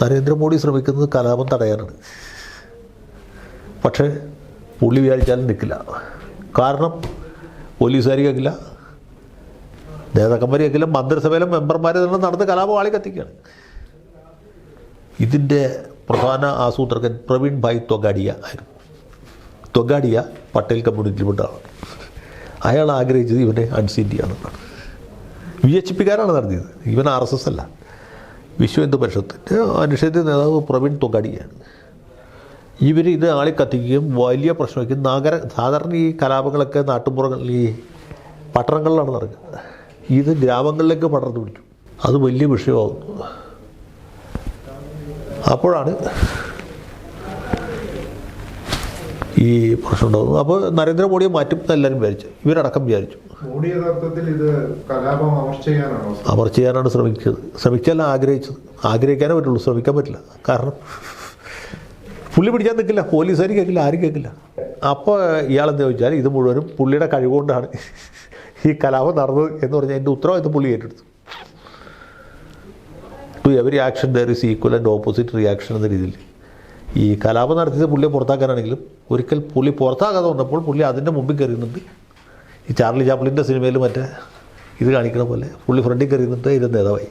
നരേന്ദ്രമോദി ശ്രമിക്കുന്നത് കലാപം തടയാനാണ്. പക്ഷേ പുള്ളി വിചാരിച്ചാലും നിൽക്കില്ല. കാരണം പോലീസുകാർ കേൾക്കില്ല, നേതാക്കന്മാർ കേൾക്കില്ല, മന്ത്രിസഭയിലെ മെമ്പർമാർ തന്നെ നടന്ന് കലാപം ആളി കത്തിക്കുകയാണ്. ഇതിൻ്റെ പ്രധാന ആസൂത്രകൻ പ്രവീൺ ഭായ് തൊഗാഡിയ ആയിരുന്നു. തൊഗാഡിയ പട്ടേൽ കമ്മ്യൂണിറ്റിയിൽപ്പെട്ട ആളാണ്. അയാൾ ആഗ്രഹിച്ചത് ഇവനെ അൺസീറ്റ് ചെയ്യാമെന്നാണ്. VHPക്കാരാണ് നടത്തിയത്, ഇവൻ RSS അല്ല. വിശ്വ ഹിന്ദു പരിഷത്തിൻ്റെ അനിഷേധ്യ നേതാവ് പ്രവീൺ തൊഗാഡിയാണ്. ഇവർ ഇത് ആളി കത്തിക്കുകയും വലിയ പ്രശ്നമായിരിക്കും. സാധാരണ ഈ കലാപങ്ങളൊക്കെ നാട്ടുമ്പുറങ്ങളിൽ, ഈ പട്ടണങ്ങളിലാണ് നടക്കുന്നത്. ഇത് ഗ്രാമങ്ങളിലേക്ക് പടർന്നു പിടിച്ചു. അത് വലിയ വിഷയമാകുന്നു. അപ്പോഴാണ് ഈ പ്രശ്നം ഉണ്ടാകുന്നത്. അപ്പോൾ നരേന്ദ്രമോദിയെ മാറ്റും എല്ലാവരും വിചാരിച്ചു, ഇവരടക്കം വിചാരിച്ചു. മോഡി യഥാർത്ഥത്തിൽ ഇത് കലാപം അമർച്ച ചെയ്യാനാണ് ശ്രമിച്ചല്ല ആഗ്രഹിച്ചത്. ആഗ്രഹിക്കാനേ പറ്റുള്ളൂ, ശ്രമിക്കാൻ പറ്റില്ല. കാരണം പുള്ളി പിടിച്ചാൽ നിൽക്കില്ല, പോലീസുകാർ കേൾക്കില്ല, ആരും കേൾക്കില്ല. അപ്പോൾ ഇയാളെന്താ ചോദിച്ചാൽ ഇത് മുഴുവനും പുള്ളിയുടെ കഴിവുകൊണ്ടാണ് ഈ കലാപം നടന്നത് എന്ന് പറഞ്ഞാൽ അതിൻ്റെ ഉത്തരവാദിത്വം പുള്ളി ഏറ്റെടുത്തു. To every action there is equal and opposite reaction എന്ന രീതിയിൽ ഈ കലാപം നടത്തിയത് പുള്ളിയെ പുറത്താക്കാനാണെങ്കിലും ഒരിക്കൽ പുള്ളി പുറത്താകാതെ വന്നപ്പോൾ പുള്ളി അതിൻ്റെ മുമ്പിൽ കയറിയുന്നുണ്ട്. ഈ ചാർലി ചാപ്ലിൻ്റെ സിനിമയിൽ മറ്റേ ഇത് കാണിക്കണ പോലെ പുള്ളി ഫ്രണ്ടിൽ കയറിയുന്നുണ്ട് ഇതിൻ്റെ നേതാവായി.